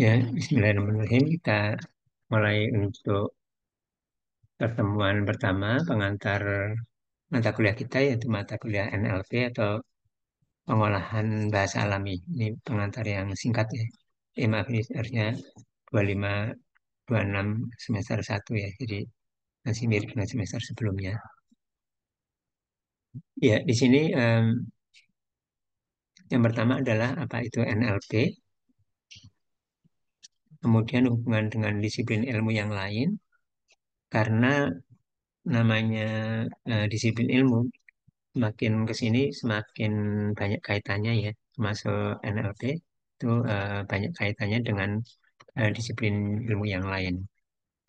Ya, Bismillahirrahmanirrahim. Kita mulai untuk pertemuan pertama pengantar mata kuliah kita yaitu mata kuliah NLP atau pengolahan bahasa alami. Ini pengantar yang singkat ya. Maaf ini harusnya 25 26 semester 1 ya. Jadi masih mirip dengan semester sebelumnya. Ya, di sini yang pertama adalah apa itu NLP, kemudian hubungan dengan disiplin ilmu yang lain karena namanya disiplin ilmu semakin ke sini semakin banyak kaitannya ya, termasuk NLP itu banyak kaitannya dengan disiplin ilmu yang lain.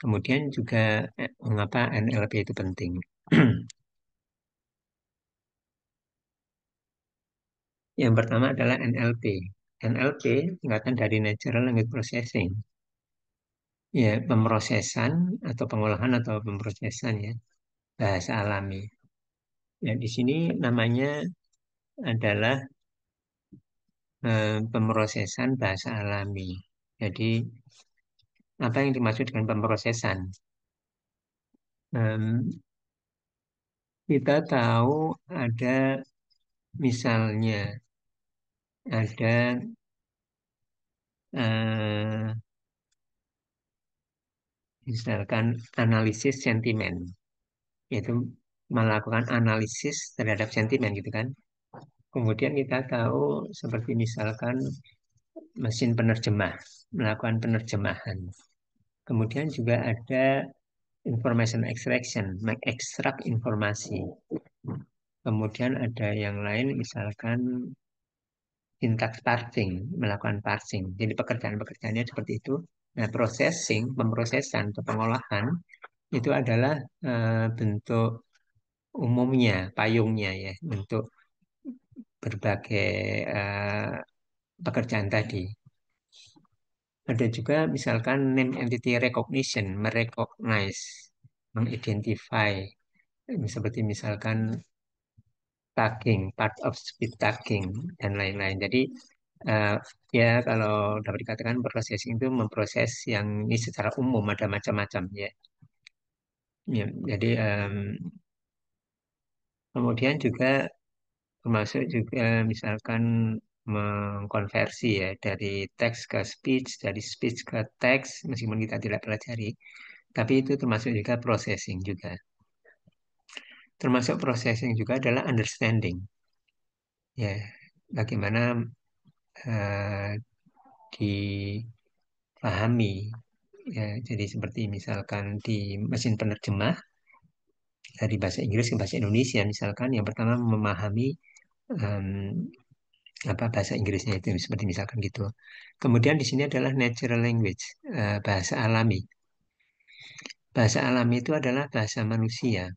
Kemudian juga mengapa NLP itu penting? Yang pertama adalah NLP. NLP singkatan dari Natural Language Processing, ya pemrosesan atau pengolahan atau pemrosesan ya bahasa alami. Ya di sini namanya adalah pemrosesan bahasa alami. Jadi apa yang dimaksud dengan pemrosesan? Em, kita tahu ada misalnya ada eh, misalkan analisis sentimen, yaitu melakukan analisis terhadap sentimen gitu kan. Kemudian kita tahu seperti misalkan mesin penerjemah, melakukan penerjemahan. Kemudian juga ada information extraction, mengekstrak informasi. Kemudian ada yang lain misalkan syntax parsing, melakukan parsing. Jadi pekerjaan-pekerjaannya seperti itu. Nah, processing, pemrosesan atau pengolahan itu adalah bentuk umumnya, payungnya ya, untuk berbagai pekerjaan tadi. Ada juga misalkan name entity recognition, merecognize, mengidentify, seperti misalkan tagging, part of speed tagging, dan lain-lain. Jadi eh, ya kalau dapat dikatakan processing itu memproses yang ini secara umum ada macam-macam ya. Ya, jadi kemudian juga termasuk juga misalkan mengkonversi ya dari teks ke speech, dari speech ke teks, meskipun kita tidak pelajari, tapi itu termasuk juga processing juga. Termasuk processing juga adalah understanding, ya bagaimana eh, dipahami, ya. Jadi seperti misalkan di mesin penerjemah dari bahasa Inggris ke bahasa Indonesia, misalkan yang pertama memahami em, apa bahasa Inggrisnya itu seperti misalkan gitu. Kemudian di sini adalah natural language, bahasa alami. Bahasa alami itu adalah bahasa manusia.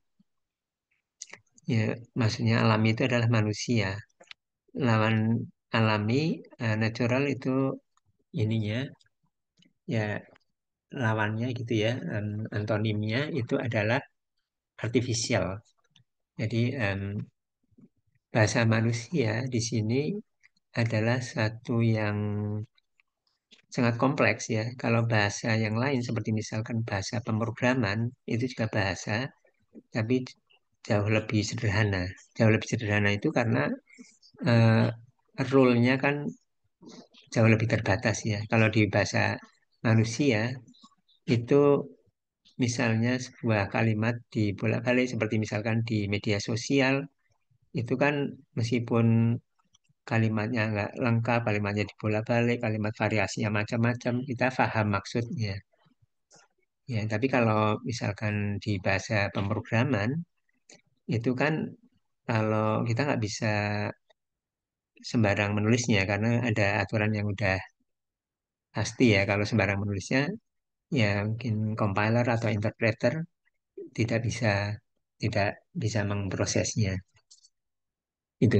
Ya, maksudnya alami itu adalah manusia. Lawan alami, natural itu ininya, ya lawannya gitu ya, antonimnya itu adalah artificial. Jadi bahasa manusia di sini adalah satu yang sangat kompleks ya. Kalau bahasa yang lain seperti misalkan bahasa pemrograman itu juga bahasa, tapi jauh lebih sederhana. Jauh lebih sederhana itu karena eh, rule-nya kan jauh lebih terbatas ya. Kalau di bahasa manusia itu misalnya sebuah kalimat dibolak-balik seperti misalkan di media sosial itu kan meskipun kalimatnya nggak lengkap, kalimatnya dibolak-balik, kalimat variasinya macam-macam, kita paham maksudnya. Ya, tapi kalau misalkan di bahasa pemrograman itu kan kalau kita nggak bisa sembarang menulisnya karena ada aturan yang udah pasti ya. Kalau sembarang menulisnya ya mungkin compiler atau interpreter tidak bisa tidak bisa memprosesnya. Itu.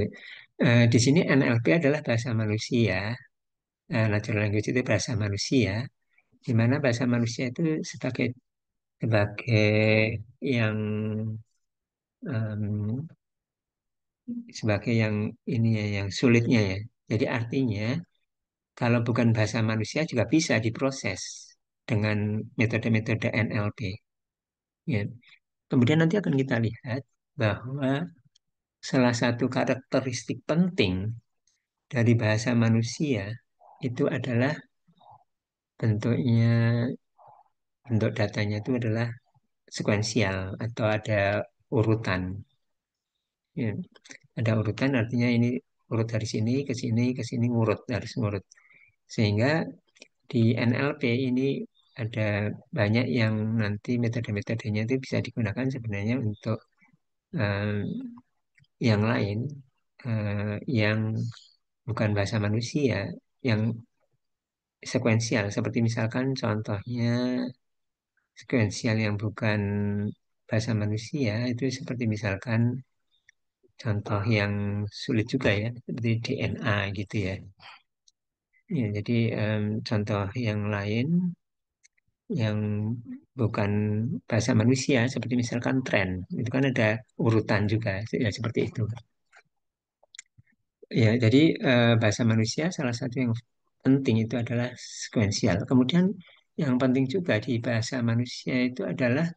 Di sini NLP adalah bahasa manusia, natural language itu bahasa manusia, di mana bahasa manusia itu sebagai yang em, sebagai yang ini ya, yang sulitnya ya. Jadi artinya Kalau bukan bahasa manusia juga bisa diproses dengan metode-metode NLP. Ya. Kemudian nanti akan kita lihat bahwa salah satu karakteristik penting dari bahasa manusia itu adalah bentuknya, bentuk datanya itu adalah sekuensial atau ada urutan. Ya, ada urutan artinya ini urut dari sini, ke sini ngurut, harus ngurut. Sehingga di NLP ini ada banyak yang nanti metode-metodenya itu bisa digunakan sebenarnya untuk eh, yang lain, yang bukan bahasa manusia, yang sekuensial. Seperti misalkan contohnya sekuensial yang bukan bahasa manusia itu seperti misalkan contoh yang sulit juga ya, seperti DNA gitu ya. Ya, jadi contoh yang lain yang bukan bahasa manusia seperti misalkan tren itu kan ada urutan juga ya seperti itu. Ya, jadi bahasa manusia salah satu yang penting itu adalah sekuensial. Kemudian yang penting juga di bahasa manusia itu adalah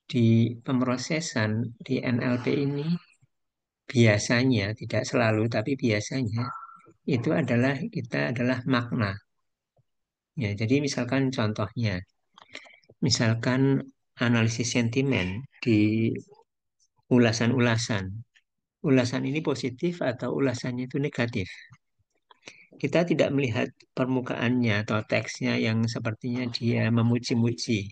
di pemrosesan di NLP ini biasanya tidak selalu tapi biasanya itu adalah kita adalah makna. Ya, jadi misalkan contohnya, misalkan analisis sentimen di ulasan-ulasan. Ulasan ini positif atau ulasannya itu negatif. Kita tidak melihat permukaannya atau teksnya yang sepertinya dia memuji-muji.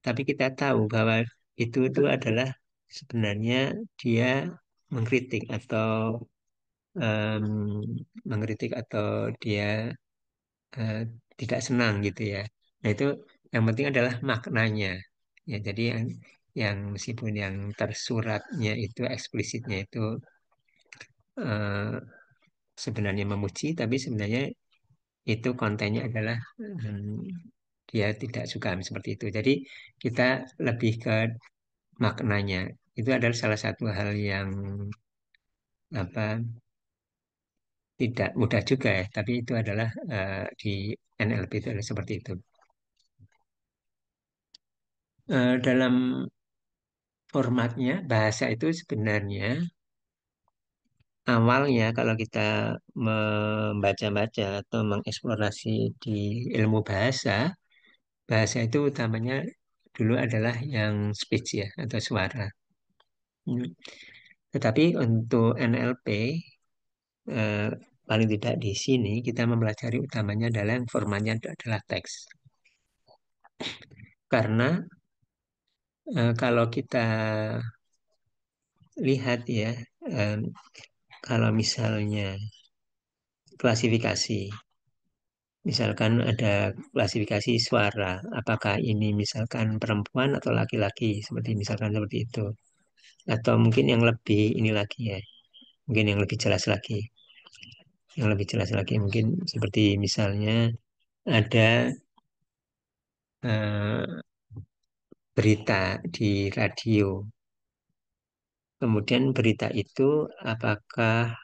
Tapi kita tahu bahwa itu adalah sebenarnya dia mengkritik atau em, mengkritik atau dia eh, tidak senang gitu ya. Nah itu yang penting adalah maknanya. Ya, jadi yang meskipun yang tersuratnya itu eksplisitnya itu eh, sebenarnya memuji, tapi sebenarnya itu kontennya adalah dia tidak suka seperti itu. Jadi kita lebih ke maknanya. Itu adalah salah satu hal yang apa tidak mudah juga ya, tapi itu adalah di NLP itu adalah seperti itu. Dalam formatnya bahasa itu sebenarnya awalnya kalau kita membaca-baca atau mengeksplorasi di ilmu bahasa, bahasa itu utamanya dulu adalah yang speech ya atau suara. Hmm. Tetapi untuk NLP eh, paling tidak di sini kita mempelajari utamanya adalah yang formatnya adalah teks. Karena kalau kita lihat ya, eh, kalau misalnya klasifikasi, misalkan ada klasifikasi suara, apakah ini misalkan perempuan atau laki-laki, seperti misalkan seperti itu, atau mungkin yang lebih ini lagi ya, mungkin yang lebih jelas lagi, yang lebih jelas lagi mungkin seperti misalnya ada eh, berita di radio, kemudian berita itu apakah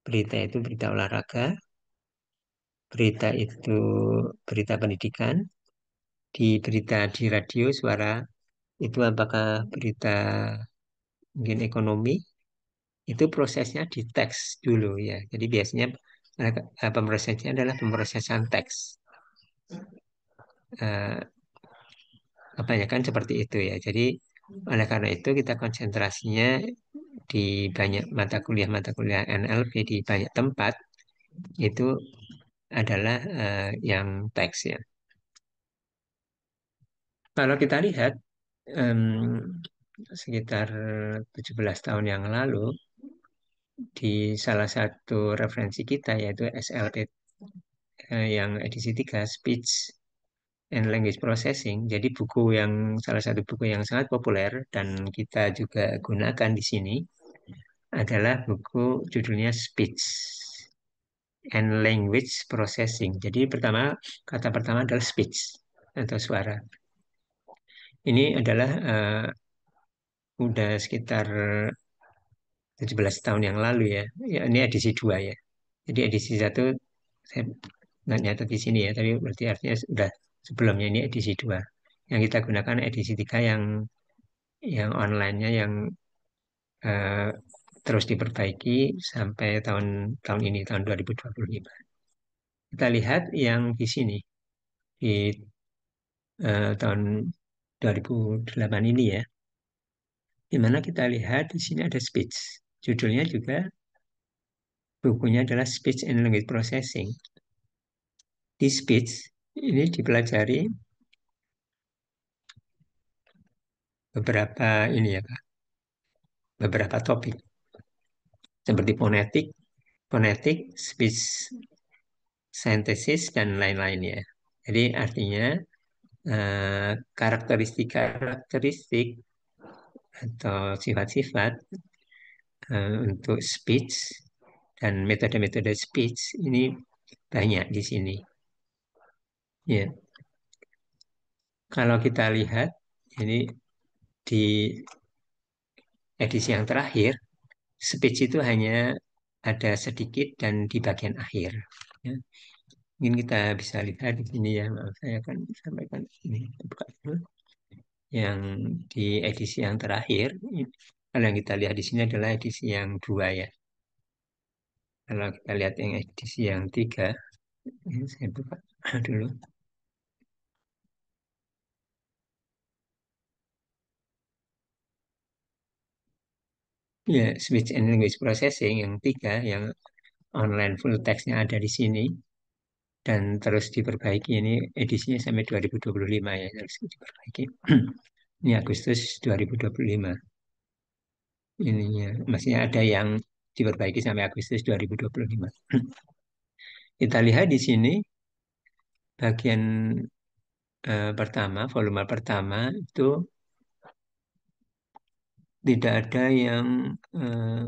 berita itu berita olahraga, berita itu berita pendidikan, di berita di radio suara itu apakah berita mungkin ekonomi, itu prosesnya di teks dulu ya. Jadi biasanya pemrosesnya adalah pemrosesan teks. Eh, Kebanyakan seperti itu ya. Jadi oleh karena itu kita konsentrasinya di banyak mata kuliah NLP di banyak tempat itu adalah yang teks ya. Kalau kita lihat em, sekitar 17 tahun yang lalu di salah satu referensi kita yaitu SLP yang edisi 3 Speech and Language Processing. Jadi buku yang salah satu buku yang sangat populer dan kita juga gunakan di sini adalah buku judulnya Speech and Language Processing. Jadi kata pertama adalah speech atau suara. Ini adalah udah sekitar 17 tahun yang lalu ya. Ya, ini edisi 2 ya. Jadi edisi 1 Saya nggak nyatet di sini ya, tapi berarti artinya sudah sebelumnya ini edisi 2. Yang kita gunakan edisi 3 yang online-nya yang eh, terus diperbaiki sampai tahun tahun ini, tahun 2025. Kita lihat yang di sini, di tahun 2008 ini ya, di mana kita lihat di sini ada speech. Judulnya juga, bukunya adalah Speech and Language Processing. Di speech ini dipelajari beberapa ini ya Pak, beberapa topik seperti fonetik, speech synthesis dan lain-lain ya. Jadi artinya karakteristik-karakteristik atau sifat-sifat untuk speech dan metode-metode speech ini banyak di sini. Ya, kalau kita lihat ini di edisi yang terakhir, speech itu hanya ada sedikit dan di bagian akhir. Ya. Mungkin kita bisa lihat di sini ya, maaf, saya akan sampaikan ini. Buka dulu. Yang di edisi yang terakhir, kalau yang kita lihat di sini adalah edisi yang 2 ya. Kalau kita lihat yang edisi yang 3, ini saya buka dulu. Ya, speech and language processing yang 3, yang online full text-nya ada di sini dan terus diperbaiki, ini edisinya sampai 2025 ya, terus diperbaiki. Ini Agustus 2025. Ininya masih ada yang diperbaiki sampai Agustus 2025. Kita lihat di sini bagian pertama, volume pertama itu tidak ada yang eh,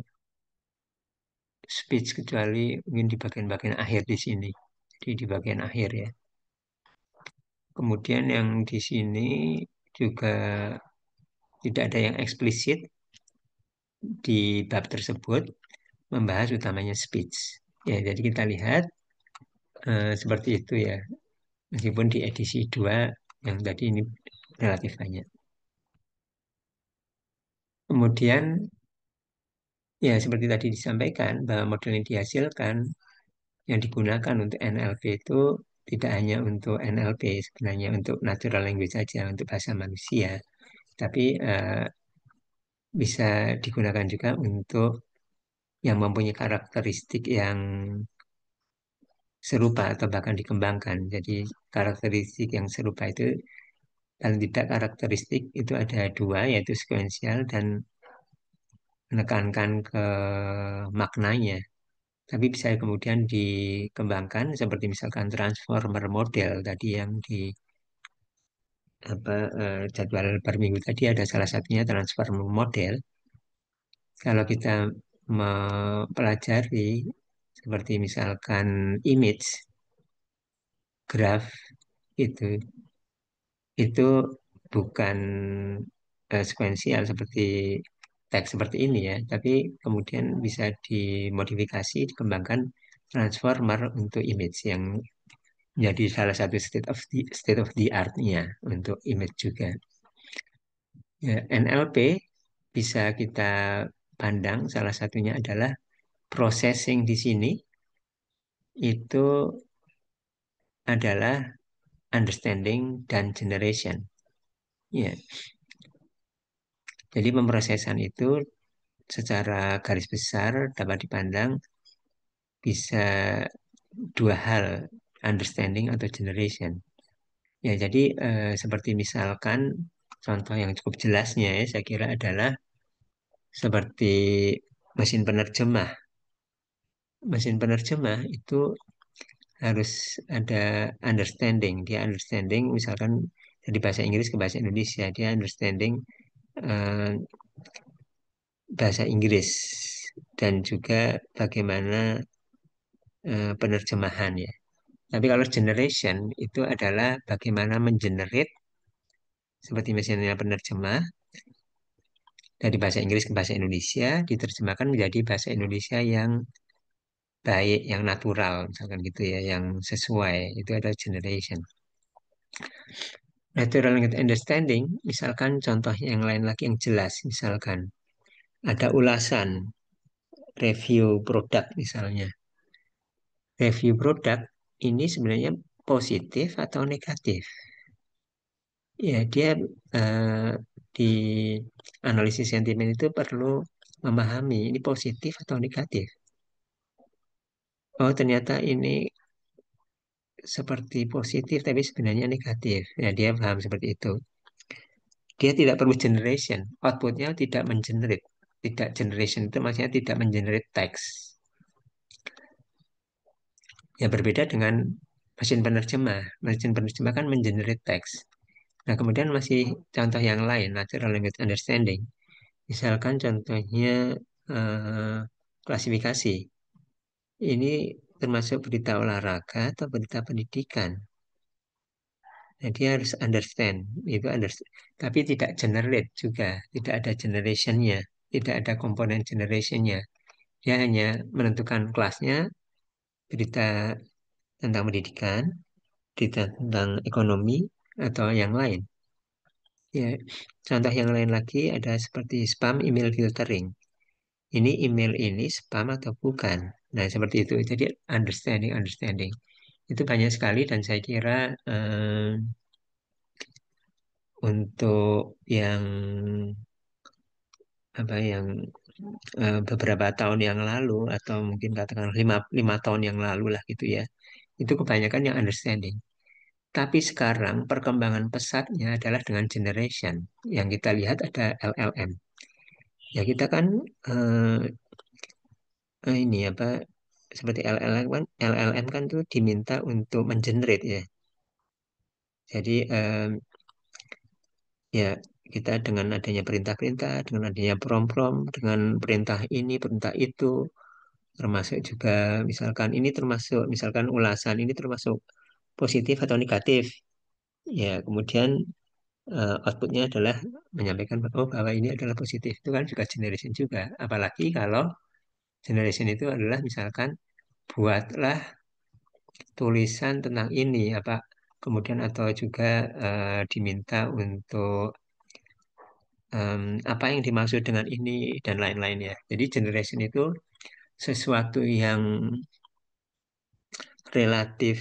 speech kecuali mungkin di bagian-bagian akhir di sini. Jadi di bagian akhir ya. Kemudian yang di sini juga tidak ada yang eksplisit di bab tersebut membahas utamanya speech. Ya, jadi kita lihat seperti itu ya. Meskipun di edisi 2 yang tadi ini relatif banyak. Kemudian ya seperti tadi disampaikan bahwa model yang dihasilkan yang digunakan untuk NLP itu tidak hanya untuk NLP, sebenarnya untuk natural language saja, untuk bahasa manusia, tapi bisa digunakan juga untuk yang mempunyai karakteristik yang serupa atau bahkan dikembangkan. Jadi karakteristik yang serupa itu paling tidak karakteristik itu ada 2, yaitu sequential dan menekankan ke maknanya. Tapi bisa kemudian dikembangkan seperti misalkan transformer model tadi yang di jadwal per minggu tadi ada salah satunya transformer model. Kalau kita mempelajari seperti misalkan image, graf itu itu bukan sekuensial seperti teks seperti ini ya, tapi kemudian bisa dimodifikasi, dikembangkan transformer untuk image yang menjadi salah satu state of the art-nya untuk image juga. Ya, NLP bisa kita pandang salah satunya adalah processing di sini itu adalah understanding dan generation. Ya, jadi pemrosesan itu secara garis besar dapat dipandang bisa dua hal, understanding atau generation. Ya, jadi seperti misalkan contoh yang cukup jelasnya ya, saya kira adalah seperti mesin penerjemah. Mesin penerjemah itu harus ada understanding. Dia understanding misalkan dari bahasa Inggris ke bahasa Indonesia, dia understanding eh, bahasa Inggris dan juga bagaimana penerjemahan ya. Tapi kalau generation itu adalah bagaimana mengenerate seperti misalnya penerjemah dari bahasa Inggris ke bahasa Indonesia diterjemahkan menjadi bahasa Indonesia yang baik, yang natural, misalkan gitu ya, yang sesuai, itu adalah generation. Natural language understanding, misalkan contoh yang lain lagi yang jelas, misalkan ada ulasan, review produk misalnya. Review produk ini sebenarnya positif atau negatif? Ya, dia di analisis sentimen itu perlu memahami ini positif atau negatif. Oh, ternyata ini seperti positif tapi sebenarnya negatif. Ya, dia paham seperti itu. Dia tidak perlu generation, outputnya tidak mengenerate. Tidak generation itu maksudnya tidak mengenerate teks. Ya berbeda dengan mesin penerjemah. Mesin penerjemah kan mengenerate teks. Nah, kemudian masih contoh yang lain, natural language understanding. Misalkan contohnya eh, klasifikasi. Ini termasuk berita olahraga atau berita pendidikan. Nah, dia harus understand, itu understand. Tapi tidak generate juga, tidak ada generationnya, tidak ada komponen generationnya. Dia hanya menentukan kelasnya, berita tentang pendidikan, berita tentang ekonomi, atau yang lain. Ya, contoh yang lain lagi ada seperti spam email filtering. Ini email ini spam atau bukan? Nah, seperti itu. Jadi understanding. Itu banyak sekali dan saya kira untuk yang apa yang beberapa tahun yang lalu atau mungkin katakan lima tahun yang lalu lah gitu ya. Itu kebanyakan yang understanding. Tapi sekarang perkembangan pesatnya adalah dengan generation. Yang kita lihat ada LLM. Ya kita kan eh, ini apa seperti LLM kan tuh diminta untuk mengenerate ya. Jadi ya kita dengan adanya perintah-perintah, dengan adanya prompt-prompt, dengan perintah ini, perintah itu, termasuk juga misalkan ini termasuk misalkan ulasan ini termasuk positif atau negatif. Ya, kemudian outputnya adalah menyampaikan bahwa ini adalah positif. Itu kan juga generation juga. Apalagi kalau generation itu adalah misalkan buatlah tulisan tentang ini apa kemudian atau juga diminta untuk apa yang dimaksud dengan ini dan lain-lainnya. Jadi generation itu sesuatu yang relatif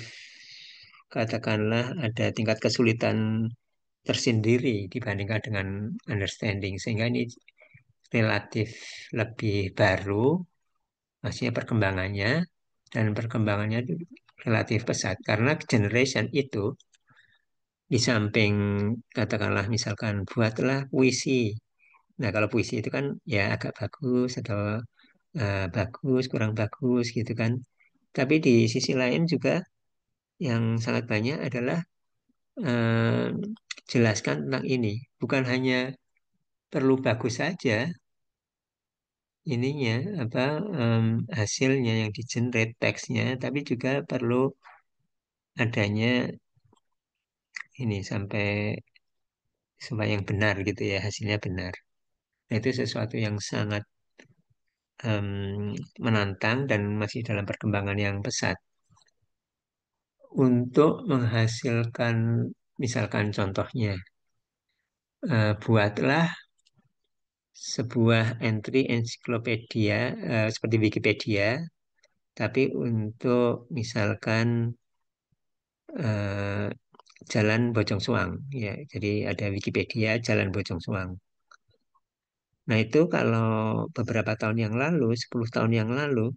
katakanlah ada tingkat kesulitan tersendiri dibandingkan dengan understanding sehingga ini relatif lebih baru maksudnya perkembangannya dan perkembangannya itu relatif pesat karena generation itu di samping katakanlah misalkan buatlah puisi. Nah, kalau puisi itu kan ya agak bagus atau bagus, kurang bagus gitu kan. Tapi di sisi lain juga yang sangat banyak adalah eh, jelaskan tentang ini. Bukan hanya perlu bagus saja ininya apa hasilnya yang di generate teksnya, tapi juga perlu adanya ini sampai supaya yang benar gitu ya hasilnya benar. Nah, itu sesuatu yang sangat menantang dan masih dalam perkembangan yang pesat. Untuk menghasilkan, misalkan contohnya, buatlah sebuah entry ensiklopedia seperti Wikipedia, tapi untuk misalkan eh, Jalan Bojong Soang, ya. Jadi ada Wikipedia Jalan Bojong Soang. Nah itu kalau beberapa tahun yang lalu, 10 tahun yang lalu,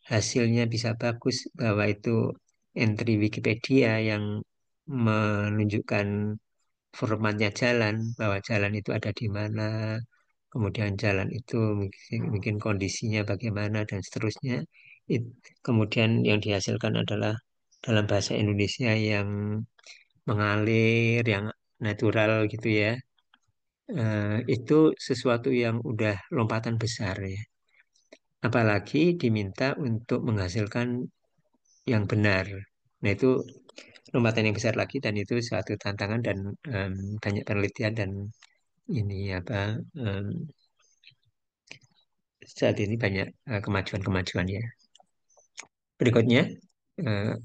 hasilnya bisa bagus bahwa itu entry Wikipedia yang menunjukkan formatnya jalan, bahwa jalan itu ada di mana, kemudian jalan itu mungkin kondisinya bagaimana dan seterusnya. Kemudian yang dihasilkan adalah dalam bahasa Indonesia yang mengalir, yang natural gitu ya. Itu sesuatu yang udah lompatan besar ya. Apalagi diminta untuk menghasilkan yang benar. Nah itu lompatan yang besar lagi dan itu suatu tantangan dan banyak penelitian dan ini apa em, saat ini banyak kemajuan-kemajuan ya. Berikutnya,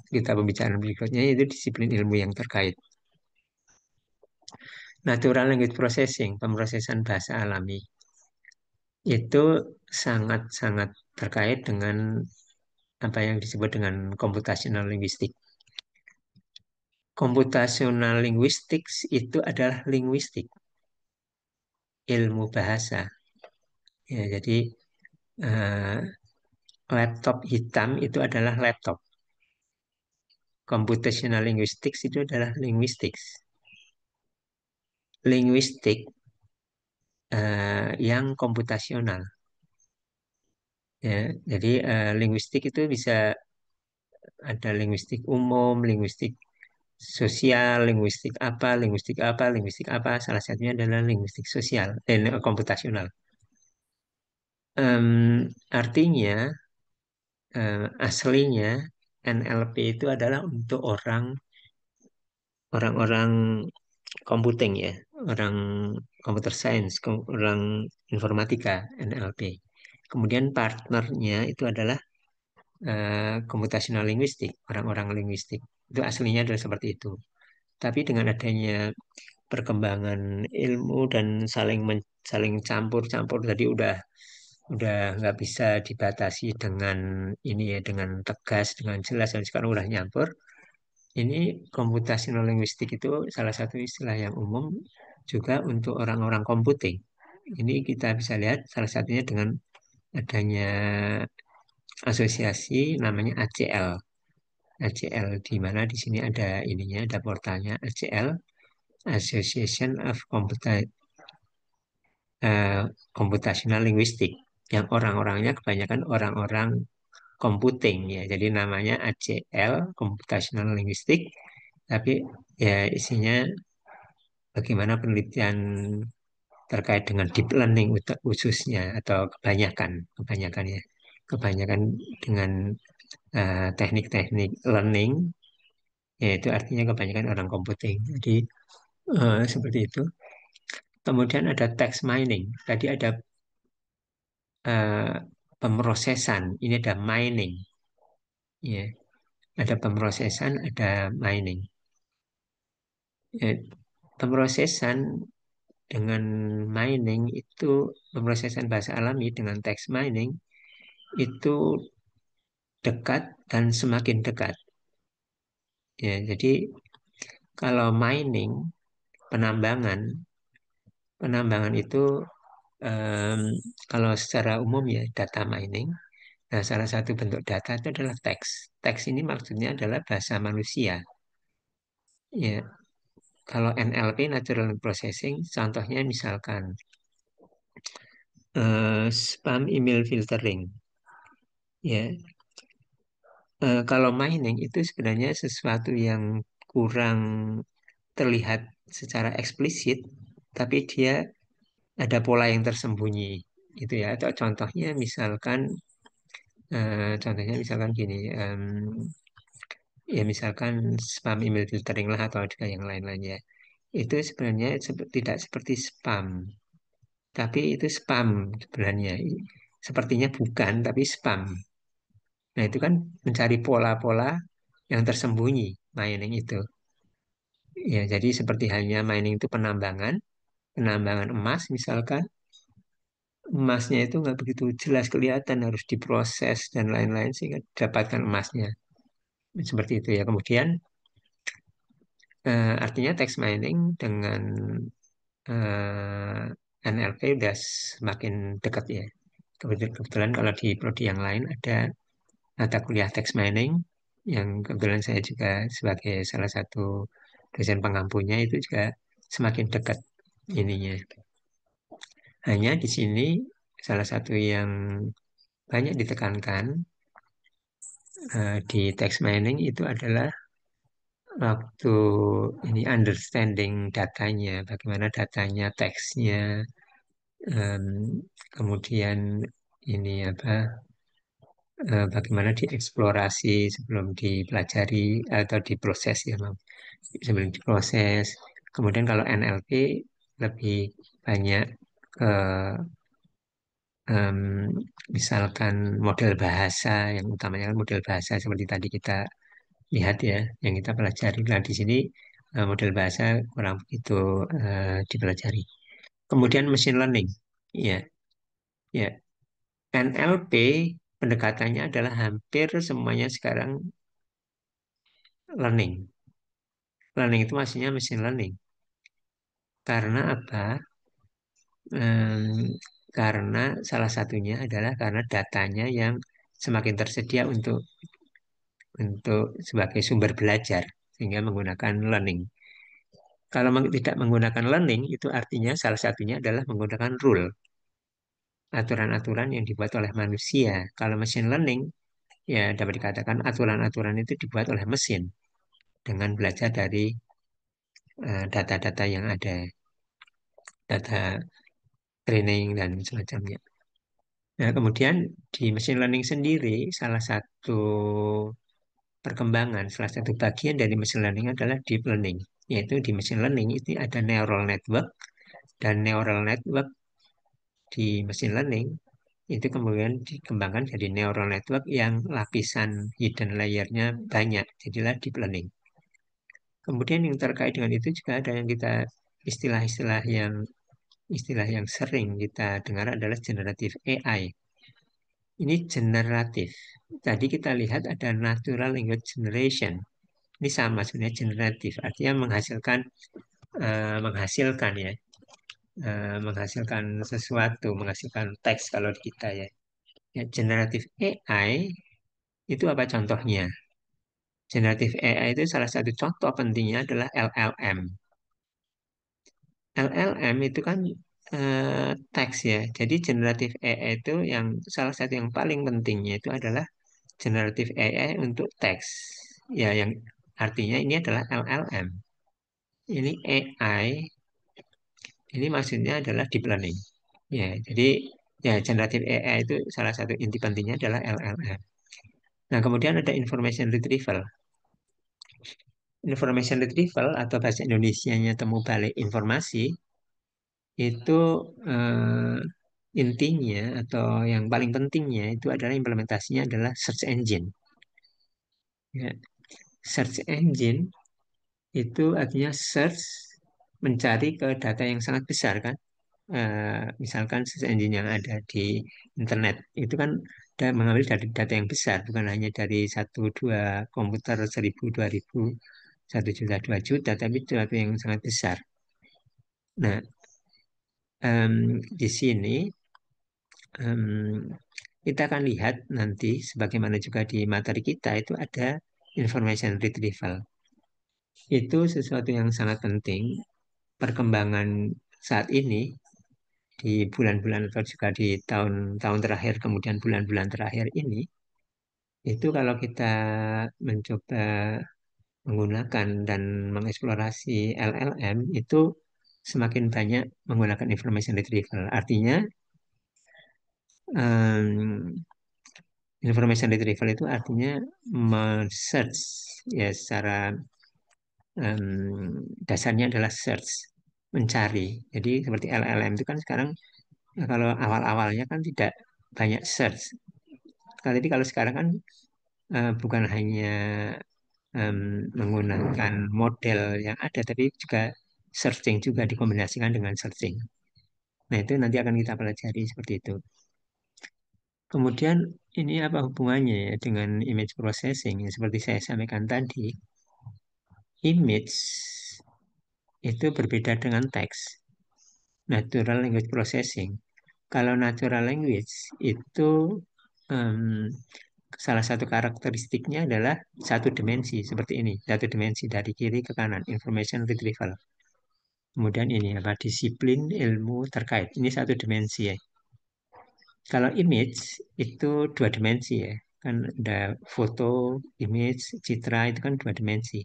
kita pembicaraan berikutnya yaitu disiplin ilmu yang terkait. Natural language processing, pemrosesan bahasa alami, itu sangat-sangat terkait dengan apa yang disebut dengan computational linguistik. Computational linguistics itu adalah linguistik, ilmu bahasa. Ya, jadi eh, laptop hitam itu adalah laptop. Computational linguistics itu adalah linguistics. Linguistik yang komputasional. Ya, jadi linguistik itu bisa ada linguistik umum, linguistik sosial, linguistik apa, linguistik apa. Salah satunya adalah linguistik sosial dan komputasional. Artinya aslinya NLP itu adalah untuk orang-orang computing ya, orang computer science, orang informatika NLP. Kemudian partnernya itu adalah computational linguistik, orang-orang linguistik. Itu aslinya adalah seperti itu. Tapi dengan adanya perkembangan ilmu dan saling campur-campur, jadi udah nggak bisa dibatasi dengan ini ya, dengan tegas, dengan jelas, dan sekarang udah nyampur. Ini computational linguistik itu salah satu istilah yang umum juga untuk orang-orang computing. Ini kita bisa lihat salah satunya dengan adanya asosiasi namanya ACL. ACL di mana di sini ada ininya, ada portalnya ACL, Association of Computational Linguistic, yang orang-orangnya kebanyakan orang-orang computing ya. Jadi namanya ACL, Computational Linguistic, tapi ya isinya bagaimana penelitian terkait dengan deep learning khususnya atau kebanyakan ya, kebanyakan dengan teknik-teknik learning, yaitu artinya kebanyakan orang computing. Jadi seperti itu. Kemudian ada text mining. Tadi ada eh, pemrosesan. Ini ada mining. Ya, ada pemrosesan, ada mining. Ya, pemrosesan dengan mining itu pemrosesan bahasa alami dengan text mining itu dekat dan semakin dekat. Ya, jadi kalau mining penambangan, penambangan itu em, kalau secara umum ya data mining. Nah, salah satu bentuk data itu adalah teks. Teks ini maksudnya adalah bahasa manusia. Ya, kalau NLP (Natural Language Processing), contohnya misalkan spam email filtering. Ya, kalau mining itu sebenarnya sesuatu yang kurang terlihat secara eksplisit, tapi dia ada pola yang tersembunyi, gitu ya. Atau contohnya misalkan gini, ya misalkan spam email filtering lah atau juga yang lain-lainnya. Itu sebenarnya tidak seperti spam, tapi itu spam sebenarnya. Sepertinya bukan, tapi spam. Nah, itu kan mencari pola-pola yang tersembunyi mining itu. Ya, jadi seperti halnya mining itu penambangan, penambangan emas misalkan, emasnya itu nggak begitu jelas kelihatan, harus diproses dan lain-lain sehingga dapatkan emasnya. Seperti itu ya. Kemudian artinya text mining dengan NLP udah semakin dekat ya. Kebetulan kalau di prodi yang lain ada mata kuliah text mining yang kebetulan saya juga sebagai salah satu dosen pengampunya itu juga semakin dekat ininya. Hanya di sini salah satu yang banyak ditekankan di text mining itu adalah waktu ini understanding datanya, bagaimana datanya, teksnya, em, kemudian ini apa, bagaimana dieksplorasi sebelum dipelajari atau diproses ya, Mam. Sebelum diproses. Kemudian kalau NLP lebih banyak ke em, misalkan model bahasa yang utamanya kan model bahasa seperti tadi kita lihat ya, yang kita pelajari. Nah, di sini model bahasa kurang begitu dipelajari. Kemudian machine learning, ya, ya, NLP pendekatannya adalah hampir semuanya sekarang learning. Learning itu maksudnya machine learning. Karena apa? Em, karena salah satunya adalah karena datanya yang semakin tersedia untuk sebagai sumber belajar sehingga menggunakan learning. Kalau tidak menggunakan learning itu artinya salah satunya adalah menggunakan rule, aturan-aturan yang dibuat oleh manusia. Kalau machine learning ya dapat dikatakan aturan-aturan itu dibuat oleh mesin dengan belajar dari data-data yang ada, data training dan semacamnya. Nah, kemudian di machine learning sendiri, salah satu perkembangan, salah satu bagian dari machine learning adalah deep learning. Yaitu di machine learning itu ada neural network, dan neural network di machine learning itu kemudian dikembangkan jadi neural network yang lapisan hidden layer-nya banyak, jadilah deep learning. Kemudian yang terkait dengan itu juga ada yang kita istilah yang sering kita dengar adalah generative AI. Ini generatif. Tadi kita lihat ada natural language generation. Ini sama sebenarnya generatif, artinya menghasilkan ya, menghasilkan sesuatu, menghasilkan teks kalau di kita ya. Ya, generatif AI itu apa contohnya? Generatif AI itu salah satu contoh pentingnya adalah LLM. LLM itu kan teks ya. Jadi generatif AI itu yang salah satu yang paling pentingnya itu adalah generatif AI untuk teks. Ya, yang artinya ini adalah LLM. Ini AI, ini maksudnya adalah deep learning. Ya, jadi ya generatif AI itu salah satu inti pentingnya adalah LLM. Nah, kemudian ada information retrieval. Information retrieval atau bahasa Indonesianya temu balik informasi itu eh, intinya atau yang paling pentingnya itu adalah implementasinya adalah search engine. Ya, search engine itu artinya search mencari ke data yang sangat besar kan. Misalkan search engine yang ada di internet itu kan mengambil dari data yang besar, bukan hanya dari satu dua komputer 1000 2000 1 juta 2 juta, tapi sesuatu yang sangat besar. Nah, di sini em, kita akan lihat nanti, sebagaimana juga di materi kita itu ada information retrieval. Itu sesuatu yang sangat penting. Perkembangan saat ini di bulan-bulan atau juga di tahun-tahun terakhir, kemudian bulan-bulan terakhir ini, itu kalau kita mencoba menggunakan dan mengeksplorasi LLM itu semakin banyak menggunakan information retrieval. Artinya em, information retrieval itu artinya men-search ya secara dasarnya adalah search, mencari. Jadi seperti LLM itu kan sekarang ya, kalau awal-awalnya kan tidak banyak search. Kalau sekarang kan bukan hanya em, menggunakan model yang ada, tapi juga searching juga dikombinasikan dengan searching. Nah, itu nanti akan kita pelajari seperti itu. Kemudian ini apa hubungannya ya dengan image processing? Ya, seperti saya sampaikan tadi, image itu berbeda dengan teks. Natural language processing. Kalau natural language itu em, salah satu karakteristiknya adalah satu dimensi seperti ini, satu dimensi dari kiri ke kanan, information retrieval. Kemudian ini apa disiplin ilmu terkait. Ini satu dimensi ya. Kalau image itu dua dimensi ya. Kan ada foto, image, citra itu kan dua dimensi.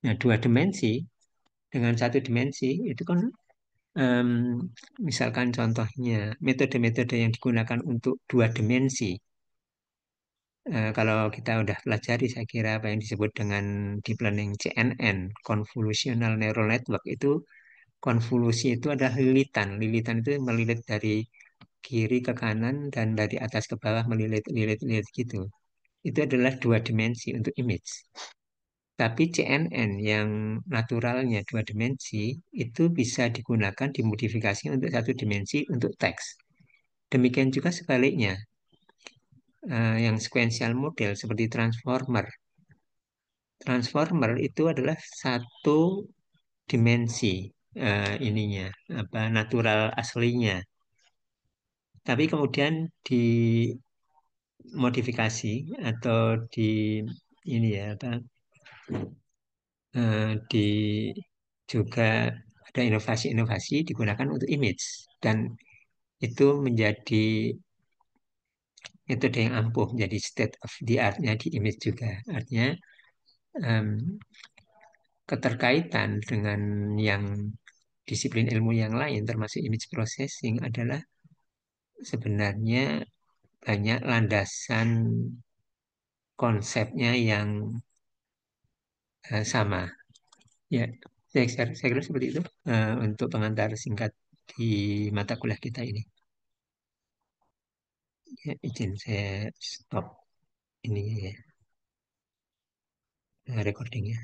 Nah, dua dimensi dengan satu dimensi itu kan em, misalkan contohnya metode-metode yang digunakan untuk dua dimensi. Kalau kita udah pelajari, saya kira apa yang disebut dengan deep learning CNN, convolutional neural network itu konvolusi itu adalah lilitan. Lilitan itu melilit dari kiri ke kanan dan dari atas ke bawah melilit-lilit gitu. Itu adalah dua dimensi untuk image. Tapi CNN yang naturalnya dua dimensi itu bisa digunakan dimodifikasi untuk satu dimensi untuk teks. Demikian juga sebaliknya, yang sequential model seperti transformer. Transformer itu adalah satu dimensi ininya, apa natural aslinya. Tapi kemudian dimodifikasi atau di ini ya apa di juga ada inovasi-inovasi digunakan untuk image dan itu menjadi metode yang ampuh menjadi state of the art-nya di image juga. Artinya em, keterkaitan dengan yang disiplin ilmu yang lain termasuk image processing adalah sebenarnya banyak landasan konsepnya yang sama. Ya, saya kira seperti itu untuk pengantar singkat di mata kuliah kita ini. Ya, izin saya stop ini ya, recordingnya.